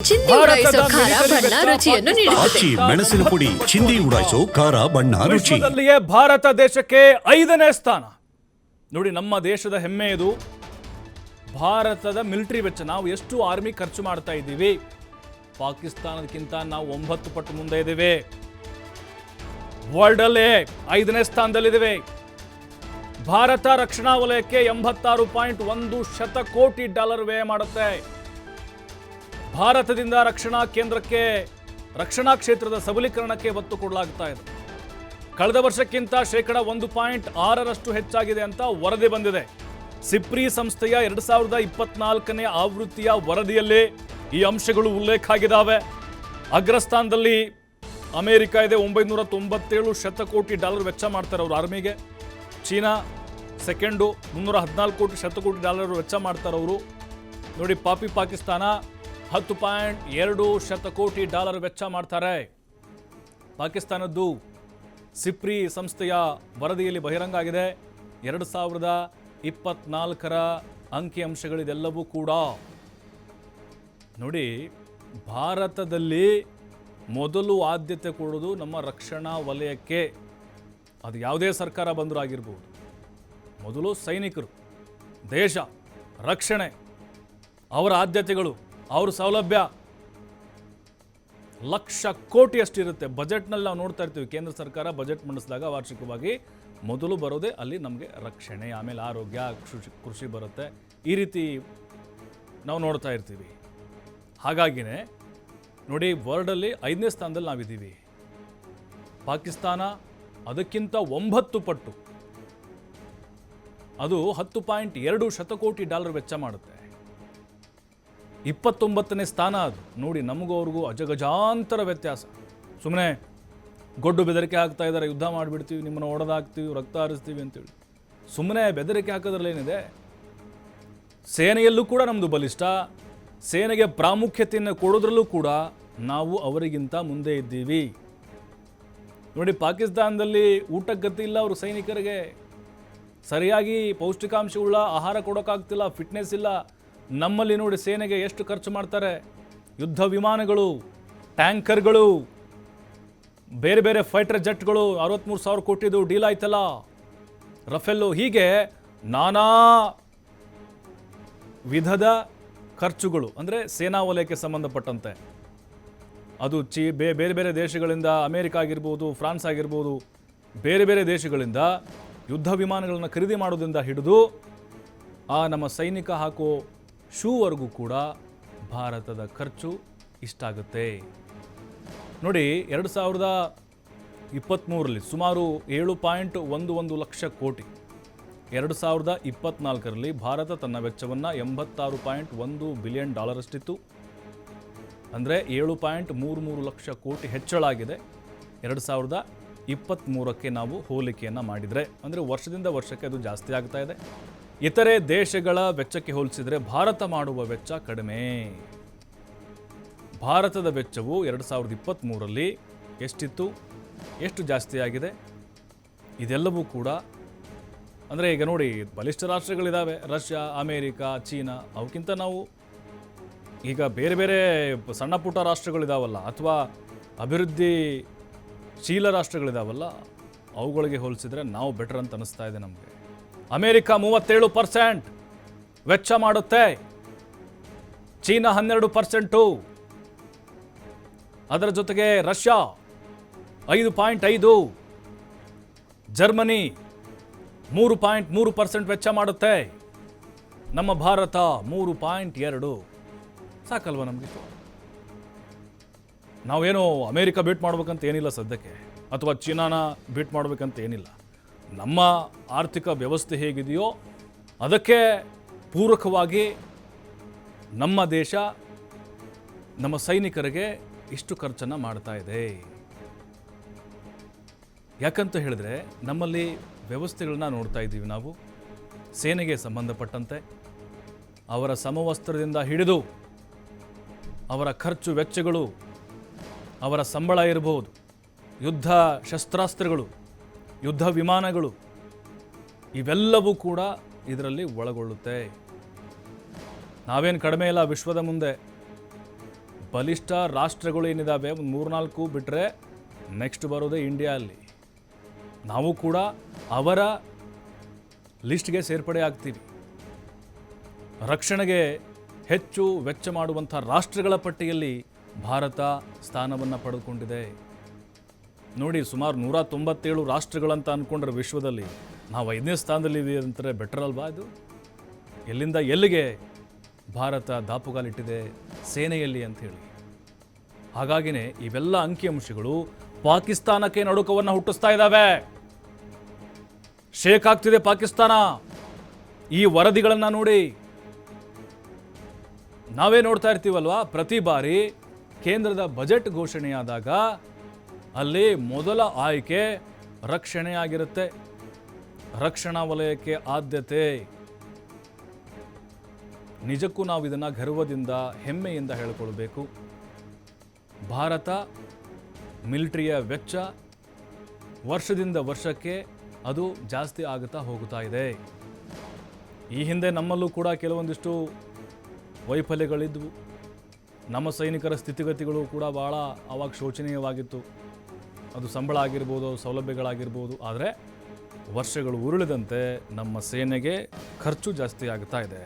ಚಿಂದಿ ಉಡಾಯಿಸೋ ಖಾರ ಬಣ್ಣ ರುಚಿಯನ್ನು ನೀಡುತ್ತದೆ. ಆಚಿ ಮೆಣಸಿನ ಪುಡಿ ಚಿಂದಿ ಉಡಾಯಿಸೋ ಖಾರ ಬಣ್ಣ ರುಚಿ. ವಿಶ್ವದಲ್ಲಿಯೇ ಭಾರತ ದೇಶಕ್ಕೆ 5ನೇ ಸ್ಥಾನ. ನೋಡಿ, ನಮ್ಮ ದೇಶದ ಹೆಮ್ಮೆ ಇದು. ಭಾರತದ ಮಿಲಿಟರಿ ವೆಚ್ಚ, ನಾವು ಎಷ್ಟು ಆರ್ಮಿ ಖರ್ಚು ಮಾಡ್ತಾ ಇದ್ದೀವಿ, ಪಾಕಿಸ್ತಾನದಕ್ಕಿಂತ ನಾವು 9 ಪಟ್ಟು ಮುಂದೆ ಇದ್ದೀವಿ. ವರ್ಲ್ಡ್ ಅಲ್ಲೇ 5ನೇ ಸ್ಥಾನದಲ್ಲಿದ್ದೇವೆ. ಭಾರತ ರಕ್ಷಣಾ ವಲಯಕ್ಕೆ $86.1 ಶತಕೋಟಿ ವ್ಯಯ ಮಾಡುತ್ತೆ. ಭಾರತದಿಂದ ರಕ್ಷಣಾ ಕೇಂದ್ರಕ್ಕೆ, ರಕ್ಷಣಾ ಕ್ಷೇತ್ರದ ಸಬಲೀಕರಣಕ್ಕೆ ಒತ್ತು ಕೊಡಲಾಗ್ತಾ ಇದೆ. ಕಳೆದ ವರ್ಷಕ್ಕಿಂತ ಶೇಕಡ 1.6ರಷ್ಟು ಹೆಚ್ಚಾಗಿದೆ ಅಂತ ವರದಿ ಬಂದಿದೆ. ಸಿಪ್ರಿ ಸಂಸ್ಥೆಯ 2024ನೇ ಆವೃತ್ತಿಯ ವರದಿಯಲ್ಲಿ ಈ ಅಂಶಗಳು ಉಲ್ಲೇಖ ಆಗಿದ್ದಾವೆ. ಅಗ್ರಸ್ಥಾನದಲ್ಲಿ ಅಮೆರಿಕ ಇದೆ, $997 ಶತಕೋಟಿ ವೆಚ್ಚ ಮಾಡ್ತಾರೆ ಅವರು ಆರ್ಮಿಗೆ. ಚೀನಾ ಸೆಕೆಂಡು, $314 ಶತಕೋಟಿ ವೆಚ್ಚ ಮಾಡ್ತಾರೆ ಅವರು. ನೋಡಿ, ಪಾಕಿಸ್ತಾನ $10.2 ಶತಕೋಟಿ ವೆಚ್ಚ ಮಾಡ್ತಾರೆ. ಪಾಕಿಸ್ತಾನದ್ದು ಸಿಪ್ರಿ ಸಂಸ್ಥೆಯ ವರದಿಯಲ್ಲಿ ಬಹಿರಂಗ ಆಗಿದೆ. 2024ರ ಅಂಕಿಅಂಶಗಳಿದೆಲ್ಲವೂ ಕೂಡ. ನೋಡಿ, ಭಾರತದಲ್ಲಿ ಮೊದಲು ಆದ್ಯತೆ ಕೊಡೋದು ನಮ್ಮ ರಕ್ಷಣಾ ವಲಯಕ್ಕೆ. ಅದು ಯಾವುದೇ ಸರ್ಕಾರ ಬಂದರೂ ಆಗಿರ್ಬೋದು. ಮೊದಲು ಸೈನಿಕರು, ದೇಶ, ರಕ್ಷಣೆ, ಅವರ ಆದ್ಯತೆಗಳು, ಅವ್ರ ಸೌಲಭ್ಯ ಲಕ್ಷ ಕೋಟಿ ಅಷ್ಟಿರುತ್ತೆ. ಬಜೆಟ್ನಲ್ಲಿ ನಾವು ನೋಡ್ತಾ ಇರ್ತೀವಿ, ಕೇಂದ್ರ ಸರ್ಕಾರ ಬಜೆಟ್ ಮಂಡಿಸಿದಾಗ ವಾರ್ಷಿಕವಾಗಿ ಮೊದಲು ಬರೋದೇ ಅಲ್ಲಿ ನಮಗೆ ರಕ್ಷಣೆ, ಆಮೇಲೆ ಆರೋಗ್ಯ, ಕೃಷಿ ಬರುತ್ತೆ. ಈ ರೀತಿ ನಾವು ನೋಡ್ತಾ ಇರ್ತೀವಿ. ಹಾಗಾಗಿನೇ ನೋಡಿ, ವರ್ಲ್ಡಲ್ಲಿ 5ನೇ ಸ್ಥಾನದಲ್ಲಿ ನಾವಿದ್ದೀವಿ. ಪಾಕಿಸ್ತಾನ ಅದಕ್ಕಿಂತ 9 ಪಟ್ಟು, ಅದು $10.2 ಶತಕೋಟಿ ವೆಚ್ಚ ಮಾಡುತ್ತೆ. 29ನೇ ಸ್ಥಾನ ಅದು. ನೋಡಿ, ನಮಗೂ ಅವ್ರಿಗೂ ಅಜಗಜಾಂತರ ವ್ಯತ್ಯಾಸ. ಸುಮ್ಮನೆ ಗೊಡ್ಡು ಬೆದರಿಕೆ ಹಾಕ್ತಾ ಇದ್ದಾರೆ, ಯುದ್ಧ ಮಾಡಿಬಿಡ್ತೀವಿ, ನಿಮ್ಮನ್ನು ಹೊಡೆದಾಕ್ತೀವಿ, ರಕ್ತ ಹರಿಸ್ತೀವಿ ಅಂತೇಳಿ. ಸುಮ್ಮನೆ ಬೆದರಿಕೆ ಹಾಕೋದ್ರಲ್ಲಿ ಏನಿದೆ? ಸೇನೆಯಲ್ಲೂ ಕೂಡ ನಮ್ಮದು ಬಲಿಷ್ಠ. ಸೇನೆಗೆ ಪ್ರಾಮುಖ್ಯತೆಯನ್ನು ಕೊಡೋದ್ರಲ್ಲೂ ಕೂಡ ನಾವು ಅವರಿಗಿಂತ ಮುಂದೆ ಇದ್ದೀವಿ. ನೋಡಿ, ಪಾಕಿಸ್ತಾನದಲ್ಲಿ ಊಟಕ್ಕೆ ಗತಿ ಇಲ್ಲ ಅವರು ಸೈನಿಕರಿಗೆ. ಸರಿಯಾಗಿ ಪೌಷ್ಟಿಕಾಂಶವುಳ್ಳ ಆಹಾರ ಕೊಡೋಕ್ಕಾಗ್ತಿಲ್ಲ, ಫಿಟ್ನೆಸ್ ಇಲ್ಲ. ನಮ್ಮಲ್ಲಿ ನೋಡಿ ಸೇನೆಗೆ ಎಷ್ಟು ಖರ್ಚು ಮಾಡ್ತಾರೆ. ಯುದ್ಧ ವಿಮಾನಗಳು, ಟ್ಯಾಂಕರ್ಗಳು, ಬೇರೆ ಬೇರೆ ಫೈಟರ್ ಜೆಟ್ಗಳು, 63,000 ಕೋಟಿದು ಡೀಲ್ ಆಯ್ತಲ್ಲ, ರಫೇಲು, ಹೀಗೆ ನಾನಾ ವಿಧದ ಖರ್ಚುಗಳು. ಅಂದರೆ ಸೇನಾ ವಲಯಕ್ಕೆ ಸಂಬಂಧಪಟ್ಟಂತೆ ಅದು ಬೇರೆ ಬೇರೆ ದೇಶಗಳಿಂದ, ಅಮೇರಿಕ ಆಗಿರ್ಬೋದು, ಫ್ರಾನ್ಸ್ ಆಗಿರ್ಬೋದು, ಬೇರೆ ಬೇರೆ ದೇಶಗಳಿಂದ ಯುದ್ಧ ವಿಮಾನಗಳನ್ನು ಖರೀದಿ ಮಾಡೋದ್ರಿಂದ ಹಿಡಿದು ನಮ್ಮ ಸೈನಿಕ ಹಾಕೋ ಶೂವರೆಗೂ ಕೂಡ ಭಾರತದ ಖರ್ಚು ಇಷ್ಟಾಗುತ್ತೆ. ನೋಡಿ, 2023ರಲ್ಲಿ ಸುಮಾರು 7.11 ಲಕ್ಷ ಕೋಟಿ. 2024ರಲ್ಲಿ ಭಾರತ ತನ್ನ ವೆಚ್ಚವನ್ನು $86.1 ಬಿಲಿಯನ್ ಅಷ್ಟಿತ್ತು. ಅಂದರೆ 7.33 ಲಕ್ಷ ಕೋಟಿ ಹೆಚ್ಚಳ ಆಗಿದೆ. 2023ಕ್ಕೆ ನಾವು ಹೋಲಿಕೆಯನ್ನು ಮಾಡಿದರೆ, ಅಂದರೆ ವರ್ಷದಿಂದ ವರ್ಷಕ್ಕೆ ಅದು ಜಾಸ್ತಿ ಆಗ್ತಾ ಇದೆ. ಇತರೆ ದೇಶಗಳ ವೆಚ್ಚಕ್ಕೆ ಹೋಲಿಸಿದರೆ ಭಾರತ ಮಾಡುವ ವೆಚ್ಚ ಕಡಿಮೆ. ಭಾರತದ ವೆಚ್ಚವು 2023ರಲ್ಲಿ ಎಷ್ಟಿತ್ತು, ಎಷ್ಟು ಜಾಸ್ತಿ ಆಗಿದೆ, ಇದೆಲ್ಲವೂ ಕೂಡ. ಅಂದರೆ ಈಗ ನೋಡಿ, ಬಲಿಷ್ಠ ರಾಷ್ಟ್ರಗಳಿದ್ದಾವೆ, ರಷ್ಯಾ, ಅಮೇರಿಕಾ, ಚೀನಾ. ಅವಕ್ಕಿಂತ ನಾವು ಈಗ ಬೇರೆ ಬೇರೆ ಸಣ್ಣ ಪುಟ್ಟ ರಾಷ್ಟ್ರಗಳಿದಾವಲ್ಲ, ಅಥವಾ ಅಭಿವೃದ್ಧಿಶೀಲ ರಾಷ್ಟ್ರಗಳಿದಾವಲ್ಲ, ಅವುಗಳಿಗೆ ಹೋಲಿಸಿದರೆ ನಾವು ಬೆಟರ್ ಅಂತ ಅನಿಸ್ತಾ ಇದೆ ನಮಗೆ. ಅಮೇರಿಕಾ 37% ವೆಚ್ಚ ಮಾಡುತ್ತೆ, ಚೀನಾ 12%, ಅದರ ಜೊತೆಗೆ ರಷ್ಯಾ 5.5%, ಜರ್ಮನಿ 3.3% ವೆಚ್ಚ ಮಾಡುತ್ತೆ, ನಮ್ಮ ಭಾರತ 3.2%. ಸಾಕಲ್ವ ನಮಗೆ? ನಾವೇನೋ ಅಮೇರಿಕಾ ಬೀಟ್ ಮಾಡ್ಬೇಕಂತ ಏನಿಲ್ಲ ಸದ್ಯಕ್ಕೆ, ಅಥವಾ ಚೀನಾನ ಬೀಟ್ ಮಾಡ್ಬೇಕಂತ ಏನಿಲ್ಲ. ನಮ್ಮ ಆರ್ಥಿಕ ವ್ಯವಸ್ಥೆ ಹೇಗಿದೆಯೋ ಅದಕ್ಕೆ ಪೂರಕವಾಗಿ ನಮ್ಮ ದೇಶ ನಮ್ಮ ಸೈನಿಕರಿಗೆ ಇಷ್ಟು ಖರ್ಚನ್ನು ಮಾಡ್ತಾ ಇದೆ. ಯಾಕಂತ ಹೇಳಿದ್ರೆ, ನಮ್ಮಲ್ಲಿ ವ್ಯವಸ್ಥೆಗಳನ್ನ ನೋಡ್ತಾ ಇದ್ದೀವಿ ನಾವು. ಸೇನೆಗೆ ಸಂಬಂಧಪಟ್ಟಂತೆ ಅವರ ಸಮವಸ್ತ್ರದಿಂದ ಹಿಡಿದು ಅವರ ಖರ್ಚು ವೆಚ್ಚಗಳು, ಅವರ ಸಂಬಳ ಇರಬಹುದು, ಯುದ್ಧ ಶಸ್ತ್ರಾಸ್ತ್ರಗಳು, ಯುದ್ಧ ವಿಮಾನಗಳು, ಇವೆಲ್ಲವೂ ಕೂಡ ಇದರಲ್ಲಿ ಒಳಗೊಳ್ಳುತ್ತೆ. ನಾವೇನು ಕಡಿಮೆ ಇಲ್ಲ ವಿಶ್ವದ ಮುಂದೆ. ಬಲಿಷ್ಠ ರಾಷ್ಟ್ರಗಳು ಏನಿದ್ದಾವೆ ಒಂದು 3-4 ಬಿಟ್ಟರೆ ನೆಕ್ಸ್ಟ್ ಬರೋದೇ ಇಂಡಿಯಾ. ಅಲ್ಲಿ ನಾವು ಕೂಡ ಅವರ ಲಿಸ್ಟ್ಗೆ ಸೇರ್ಪಡೆ ಆಗ್ತೀವಿ. ರಕ್ಷಣೆಗೆ ಹೆಚ್ಚು ವೆಚ್ಚ ಮಾಡುವಂಥ ರಾಷ್ಟ್ರಗಳ ಪಟ್ಟಿಯಲ್ಲಿ ಭಾರತ ಸ್ಥಾನವನ್ನು ಪಡೆದುಕೊಂಡಿದೆ. ನೋಡಿ, ಸುಮಾರು 197 ರಾಷ್ಟ್ರಗಳಂತ ಅಂದ್ಕೊಂಡ್ರೆ ವಿಶ್ವದಲ್ಲಿ ನಾವು 5ನೇ ಸ್ಥಾನದಲ್ಲಿದ್ದೀವಿ ಅಂತಾರೆ. ಬೆಟರ್ ಅಲ್ವಾ ಇದು? ಎಲ್ಲಿಂದ ಎಲ್ಲಿಗೆ ಭಾರತ ದಾಪುಗಾಲಿಟ್ಟಿದೆ ಸೇನೆಯಲ್ಲಿ ಅಂಥೇಳಿ. ಹಾಗಾಗಿನೇ ಇವೆಲ್ಲ ಅಂಕಿಅಂಶಗಳು ಪಾಕಿಸ್ತಾನಕ್ಕೆ ನಡುಕವನ್ನು ಹುಟ್ಟಿಸ್ತಾ ಇದ್ದಾವೆ. ಶೇಕ್ ಆಗ್ತಿದೆ ಪಾಕಿಸ್ತಾನ. ಈ ವರದಿಗಳನ್ನು ನೋಡಿ ನಾವೇ ನೋಡ್ತಾ ಇರ್ತೀವಲ್ವಾ, ಪ್ರತಿ ಬಾರಿ ಕೇಂದ್ರದ ಬಜೆಟ್ ಘೋಷಣೆಯಾದಾಗ ಅಲ್ಲಿ ಮೊದಲ ಆಯ್ಕೆ ರಕ್ಷಣೆ ಆಗಿರುತ್ತೆ. ರಕ್ಷಣಾ ವಲಯಕ್ಕೆ ಆದ್ಯತೆ. ನಿಜಕ್ಕೂ ನಾವು ಇದನ್ನು ಗರ್ವದಿಂದ ಹೆಮ್ಮೆಯಿಂದ ಹೇಳಿಕೊಳ್ಬೇಕು. ಭಾರತ ಮಿಲಿಟರಿಯ ವೆಚ್ಚ ವರ್ಷದಿಂದ ವರ್ಷಕ್ಕೆ ಅದು ಜಾಸ್ತಿ ಆಗುತ್ತಾ ಹೋಗುತ್ತಾ ಇದೆ. ಈ ಹಿಂದೆ ನಮ್ಮಲ್ಲೂ ಕೂಡ ಕೆಲವೊಂದಿಷ್ಟು ವೈಫಲ್ಯಗಳಿದ್ವು. ನಮ್ಮ ಸೈನಿಕರ ಸ್ಥಿತಿಗತಿಗಳು ಕೂಡ ಭಾಳ ಆವಾಗ ಶೋಚನೀಯವಾಗಿತ್ತು. ಅದು ಸಂಬಳ ಆಗಿರ್ಬೋದು, ಸೌಲಭ್ಯಗಳಾಗಿರ್ಬೋದು. ಆದರೆ ವರ್ಷಗಳು ಉರುಳಿದಂತೆ ನಮ್ಮ ಸೇನೆಗೆ ಖರ್ಚು ಜಾಸ್ತಿ ಆಗ್ತಾ ಇದೆ.